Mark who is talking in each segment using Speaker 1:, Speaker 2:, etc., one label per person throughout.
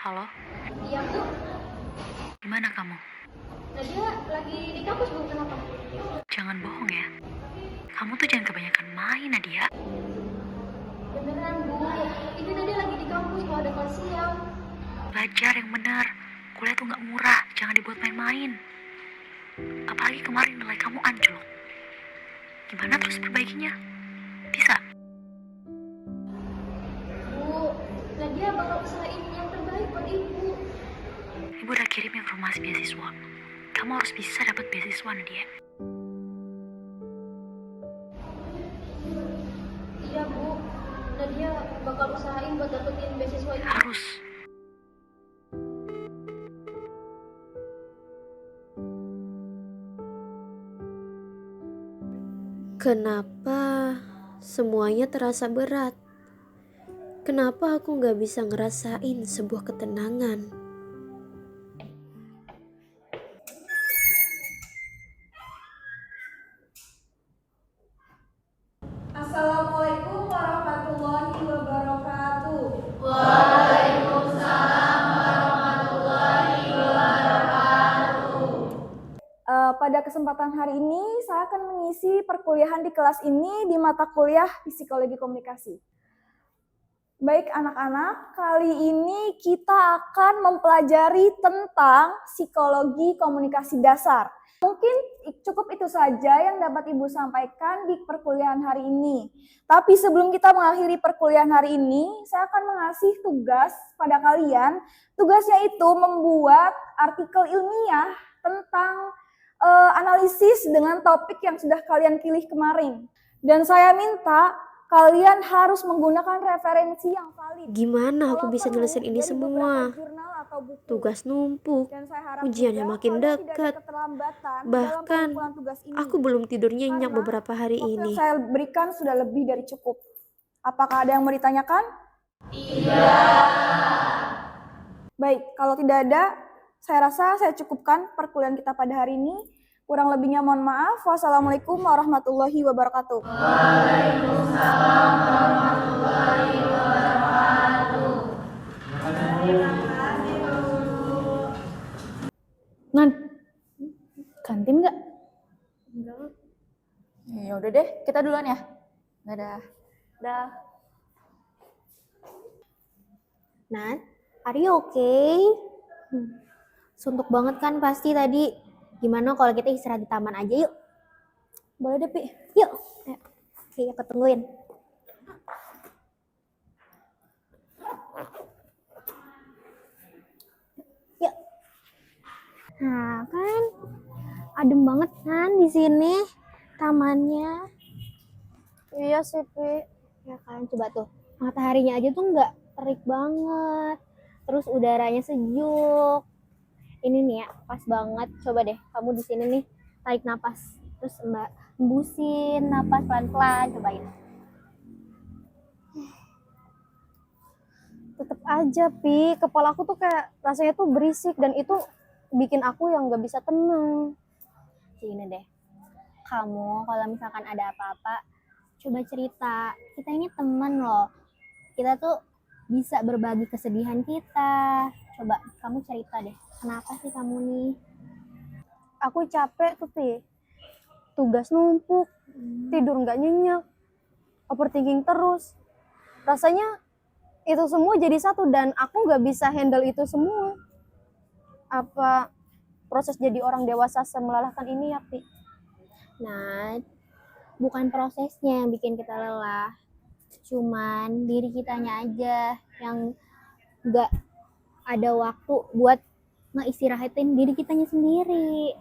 Speaker 1: Halo,
Speaker 2: Iya Bu,
Speaker 1: gimana kamu?
Speaker 2: Nadia lagi di kampus Bu, kenapa?
Speaker 1: Jangan bohong ya. Kamu tuh jangan kebanyakan main, Nadia.
Speaker 2: Beneran Bu, ini Nadia lagi di kampus mau ada kelas siang.
Speaker 1: Belajar yang benar. Kuliah tuh nggak murah, jangan dibuat main-main. Apalagi kemarin nilai kamu anjlok. Gimana terus perbaikinya? Bisa?
Speaker 2: Bu, Nadia bakal usahain yang terbaik buat Ibu.
Speaker 1: Ibu udah kirim informasi beasiswa. Kamu harus bisa dapat beasiswa, Nadia.
Speaker 2: Iya Bu, Nadia bakal usahain buat dapetin beasiswa itu.
Speaker 1: Harus.
Speaker 3: Kenapa semuanya terasa berat? Kenapa aku gak bisa ngerasain sebuah ketenangan?
Speaker 4: Assalamualaikum warahmatullahi wabarakatuh. Pada kesempatan hari ini, saya akan mengisi perkuliahan di kelas ini di mata kuliah Psikologi Komunikasi. Baik anak-anak, kali ini kita akan mempelajari tentang psikologi komunikasi dasar. Mungkin cukup itu saja yang dapat Ibu sampaikan di perkuliahan hari ini. Tapi sebelum kita mengakhiri perkuliahan hari ini, saya akan mengasih tugas pada kalian. Tugasnya itu membuat artikel ilmiah tentang analisis dengan topik yang sudah kalian pilih kemarin. Dan saya minta kalian harus menggunakan referensi yang valid.
Speaker 3: Gimana aku
Speaker 4: Kalau
Speaker 3: bisa
Speaker 4: perlu,
Speaker 3: nyelesain ini
Speaker 4: dari
Speaker 3: semua?
Speaker 4: beberapa jurnal atau buku.
Speaker 3: Tugas numpuk,
Speaker 4: Dan saya harap
Speaker 3: ujiannya
Speaker 4: juga
Speaker 3: makin
Speaker 4: kalian tidak ada
Speaker 3: dekat.
Speaker 4: keterlambatan dalam
Speaker 3: Bahkan
Speaker 4: pengumpulan tugas ini.
Speaker 3: aku belum tidur nyenyak
Speaker 4: Karena
Speaker 3: beberapa hari
Speaker 4: waktu
Speaker 3: ini.
Speaker 4: yang saya berikan sudah lebih dari cukup. Apakah ada yang mau ditanyakan?
Speaker 2: Iya.
Speaker 4: Baik, kalau tidak ada, saya rasa saya cukupkan perkuliahan kita pada hari ini. Kurang lebihnya mohon maaf. Wassalamualaikum warahmatullahi wabarakatuh. Nan, kantin nggak? Enggak. Ya udah deh, kita duluan ya. Dadah. Dah.
Speaker 3: Nat, are you okay? Suntuk banget kan pasti tadi. Gimana kalau kita istirahat di taman aja yuk?
Speaker 4: Boleh deh, Pi.
Speaker 3: Yuk. Oke, aku tungguin. Yuk. Nah, kan adem banget kan di sini tamannya.
Speaker 4: Iya sih, Pi.
Speaker 3: Ya kan, coba tuh. Mataharinya aja tuh nggak terik banget. Terus udaranya sejuk. Ini nih ya, pas banget. Coba deh, kamu di sini nih, tarik napas. Terus Mbak embusin napas pelan-pelan, cobain.
Speaker 4: Tetep aja, Pi. Kepala aku tuh kayak rasanya tuh berisik dan itu bikin aku yang nggak bisa tenang.
Speaker 3: Gini deh, kamu kalau misalkan ada apa-apa, coba cerita. Kita ini teman loh. Kita tuh bisa berbagi kesedihan kita. Coba kamu cerita deh, kenapa sih kamu nih?
Speaker 4: Aku capek tuh, Pi. Tugas numpuk, tidur nggak nyenyak, overthinking terus. Rasanya itu semua jadi satu dan aku nggak bisa handle itu semua. Apa proses jadi orang dewasa semelelahkan ini ya, Pi?
Speaker 3: Nah, bukan prosesnya yang bikin kita lelah. Cuman diri kitanya aja yang nggak ada waktu buat ngeistirahatin diri kitanya sendiri.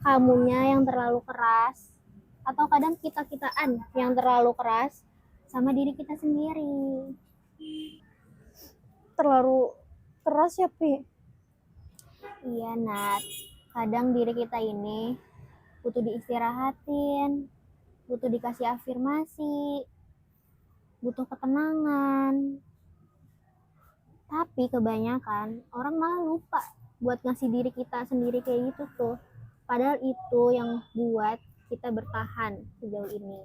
Speaker 3: Kamunya yang terlalu keras, atau kadang kita-kitaan yang terlalu keras sama diri kita sendiri.
Speaker 4: Terlalu keras ya, Pi.
Speaker 3: Iya, Nat. Kadang diri kita ini butuh diistirahatin, butuh dikasih afirmasi, butuh ketenangan. Tapi kebanyakan orang malah lupa buat ngasih diri kita sendiri kayak gitu tuh. Padahal itu yang buat kita bertahan sejauh ini.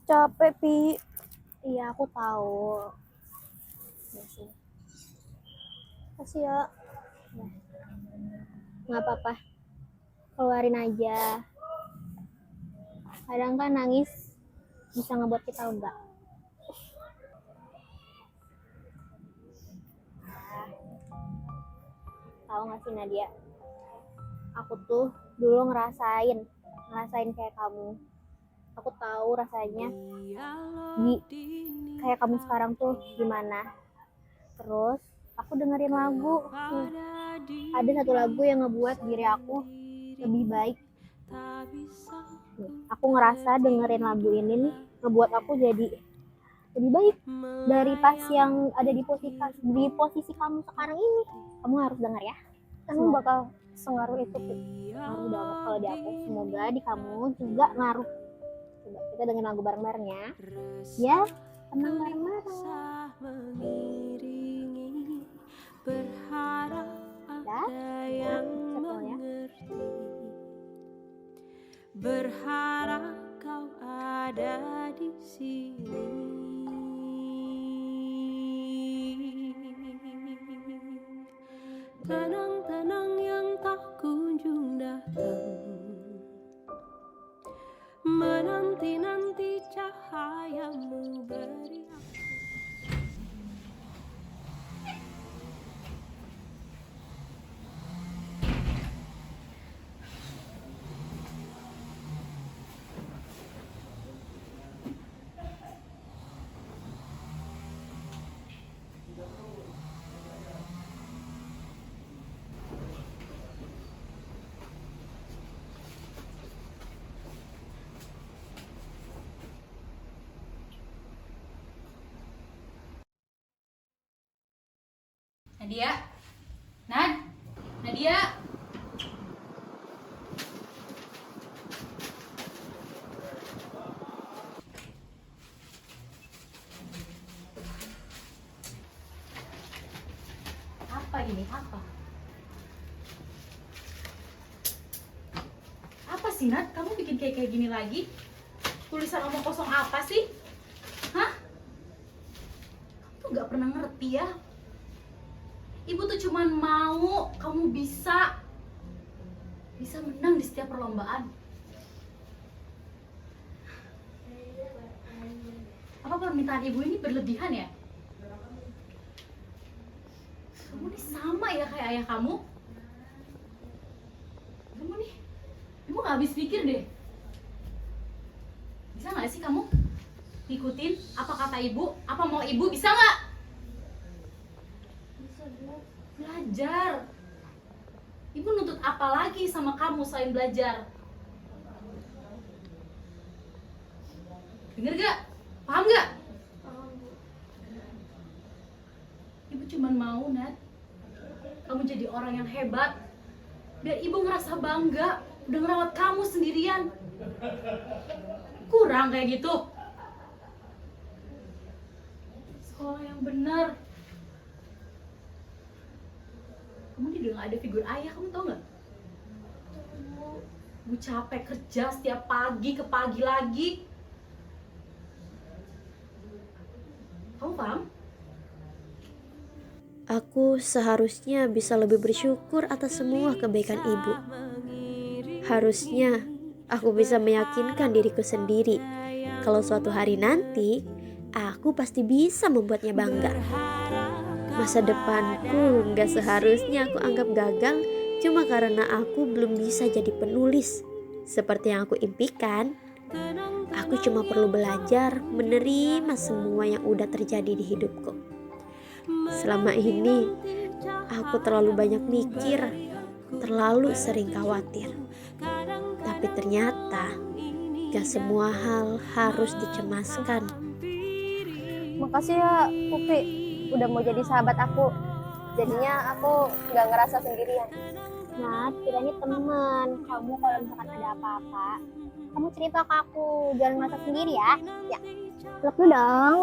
Speaker 4: Capek, Pi.
Speaker 3: Iya, aku tahu. Ya sih.
Speaker 4: Kasih ya.
Speaker 3: Nggak apa-apa. Keluarin aja. Kadang kan nangis bisa ngebuat kita lega. Tahu nggak sih Nadia? Aku tuh dulu ngerasain kayak kamu. Aku tahu rasanya kayak kamu sekarang tuh gimana. Terus aku dengerin lagu. Ada satu lagu yang ngebuat diri aku lebih baik. Aku ngerasa dengerin lagu ini nih ngebuat aku jadi lebih baik dari pas yang ada di posisi kamu sekarang ini. Kamu harus denger ya.
Speaker 4: Kamu bakal sengaruh itu, Pi.
Speaker 3: Ngaruh banget kalau di aku. Semoga di kamu juga ngaruh. Coba kita dengerin lagu bareng-bareng ya. Ya, tenang bareng-bareng. Ya, settle ya.
Speaker 5: Berharap kau ada di sini. Tenang-tenang yang tak kunjung datang, menanti-nanti cahayamu beri.
Speaker 1: Nadia, Nadia. Apa ini? Apa? Apa sih Nat? Kamu bikin kayak gini lagi? Tulisan omong kosong apa sih? Hah? Kamu tuh gak pernah ngerti ya? Ibu tuh cuman mau kamu bisa menang di setiap perlombaan. Apa permintaan ibu ini berlebihan ya? Kamu nih sama ya kayak ayah kamu. Kamu nih, ibu gak habis pikir deh. Bisa gak sih kamu ikutin apa kata ibu, apa mau ibu, bisa gak? Belajar. Ibu nuntut apa lagi sama kamu selain belajar? Dengar gak? Paham gak? Ibu cuman mau, Nat, kamu jadi orang yang hebat. Biar ibu ngerasa bangga udah ngerawat kamu sendirian. Kurang kayak gitu. Sekolah yang benar. Kamu ini udah gak ada figur ayah, kamu tau gak? Ibu capek kerja setiap pagi ke pagi lagi. Kamu paham?
Speaker 5: Aku seharusnya bisa lebih bersyukur atas semua kebaikan ibu. Harusnya aku bisa meyakinkan diriku sendiri kalau suatu hari nanti aku pasti bisa membuatnya bangga. Masa depanku gak seharusnya aku anggap gagal cuma karena aku belum bisa jadi penulis seperti yang aku impikan. Aku cuma perlu belajar menerima semua yang udah terjadi di hidupku. Selama ini aku terlalu banyak mikir, terlalu sering khawatir. Tapi ternyata gak semua hal harus dicemaskan.
Speaker 4: Makasih ya, Upi. Udah mau jadi sahabat aku. Jadinya aku gak ngerasa sendirian.
Speaker 3: Nat, kita ini teman. Kamu kalau misalkan ada apa-apa, kamu cerita ke aku. Jangan merasa sendiri ya. Ya, peluk dulu dong.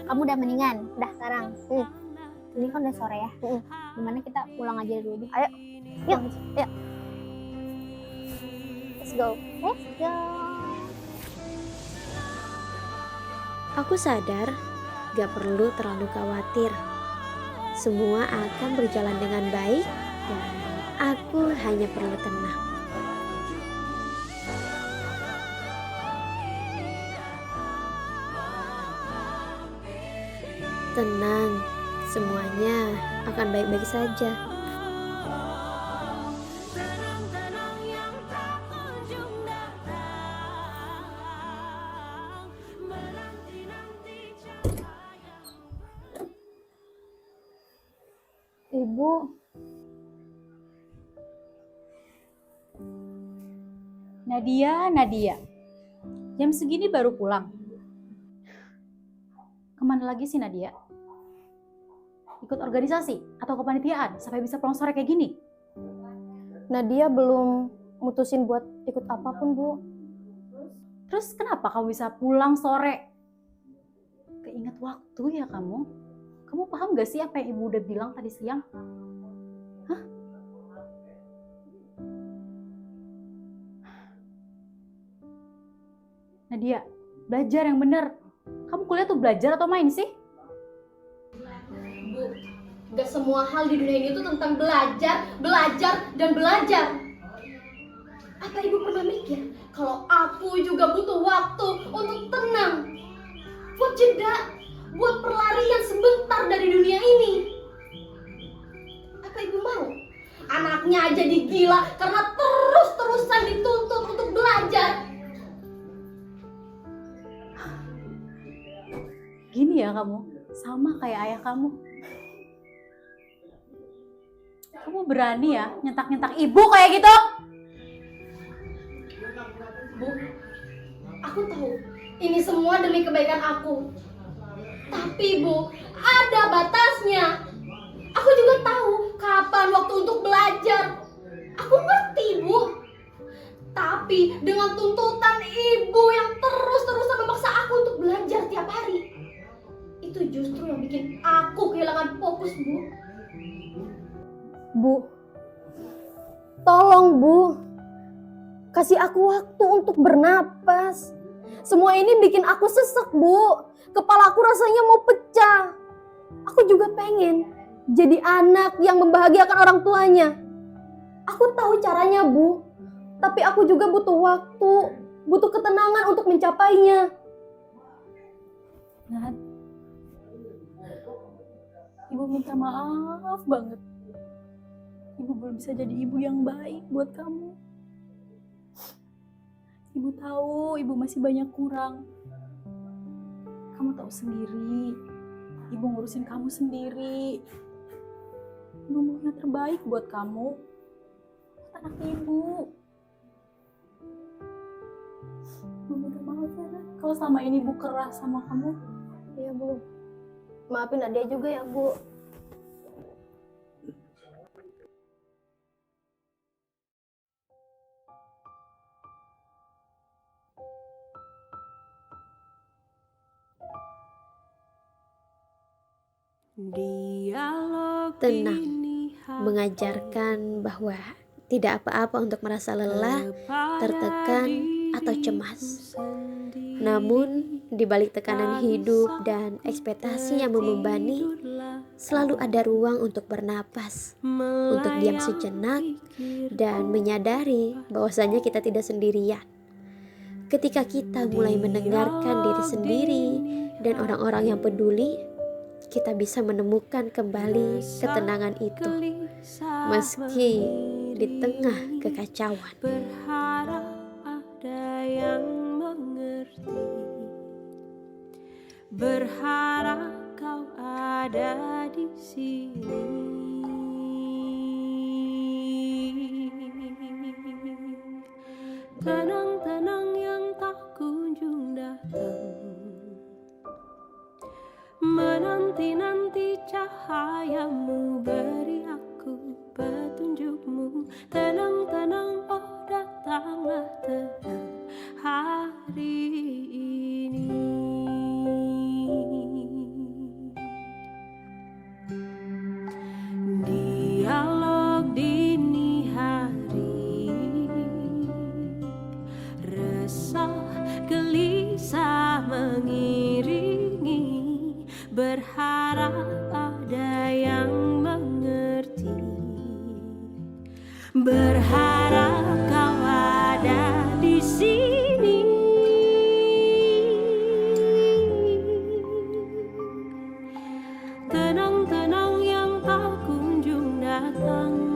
Speaker 3: Kamu udah mendingan? Udah sekarang? Ini kan udah sore ya. Gimana kita pulang aja dulu deh.
Speaker 4: Ayo, yuk, yuk.
Speaker 3: Let's go. Let's go.
Speaker 5: Aku sadar gak perlu terlalu khawatir. Semua akan berjalan dengan baik dan aku hanya perlu tenang. Tenang, semuanya akan baik-baik saja.
Speaker 4: Ibu,
Speaker 1: Nadia. Jam segini baru pulang. Kemana lagi sih Nadia? Ikut organisasi atau kepanitiaan sampai bisa pulang sore kayak gini?
Speaker 2: Nadia belum mutusin buat ikut apapun, Bu.
Speaker 1: Terus kenapa kamu bisa pulang sore? Keinget waktu ya kamu? Kamu paham gak sih apa yang ibu udah bilang tadi siang? Hah? Nadia, belajar yang bener. Kamu kuliah tuh belajar atau main sih?
Speaker 2: Bu, gak semua hal di dunia ini tuh tentang belajar, dan belajar. Apa ibu pernah mikir kalau aku juga butuh waktu untuk tenang, buat jeda, buat perlarian sebentar dari dunia ini? Apa ibu mau anaknya jadi gila karena terus-terusan dituntut untuk belajar?
Speaker 1: Gini ya kamu, sama kayak ayah kamu. Kamu berani ya nyentak-nyentak ibu kayak gitu?
Speaker 2: Bu, aku tahu ini semua demi kebaikan aku. Tapi Bu, ada batasnya. Aku juga tahu kapan waktu untuk belajar. Aku ngerti Bu. Tapi dengan tuntutan ibu yang terus-terusan memaksa aku untuk belajar tiap hari, itu justru yang bikin aku kehilangan fokus, Bu.
Speaker 6: Bu, tolong Bu, kasih aku waktu untuk bernapas. Semua ini bikin aku sesek, Bu. Kepala aku rasanya mau pecah. Aku juga pengen jadi anak yang membahagiakan orang tuanya. Aku tahu caranya, Bu. Tapi aku juga butuh waktu, butuh ketenangan untuk mencapainya.
Speaker 1: Nat, ibu minta maaf banget. Ibu belum bisa jadi ibu yang baik buat kamu. Ibu tahu ibu masih banyak kurang. Kamu tahu sendiri, ibu ngurusin kamu sendiri. Ibu mau yang terbaik buat kamu, anak ibu. Ibu minta maaf ya, Nat. Kalau selama ini ibu keras sama kamu.
Speaker 6: Iya, Bu. Maafin Nadia juga ya, Bu.
Speaker 5: Tenang, mengajarkan bahwa tidak apa-apa untuk merasa lelah, tertekan, atau cemas. Namun, di balik tekanan hidup dan ekspektasi yang membebani, selalu ada ruang untuk bernapas, untuk diam sejenak, dan menyadari bahwasanya kita tidak sendirian. Ketika kita mulai mendengarkan diri sendiri dan orang-orang yang peduli, kita bisa menemukan kembali ketenangan itu, meski di tengah kekacauan.
Speaker 7: Berharap ada yang mengerti, berharap kau ada di sini. Tenang-tenang yang tak kunjung datang, menanti-nanti cahayamu, beri aku petunjukmu. Tenang-tenang, oh datanglah tenang hari ini. Dialog dini hari, ada yang mengerti. Berharap kau ada di sini. Tenang-tenang yang tak kunjung datang.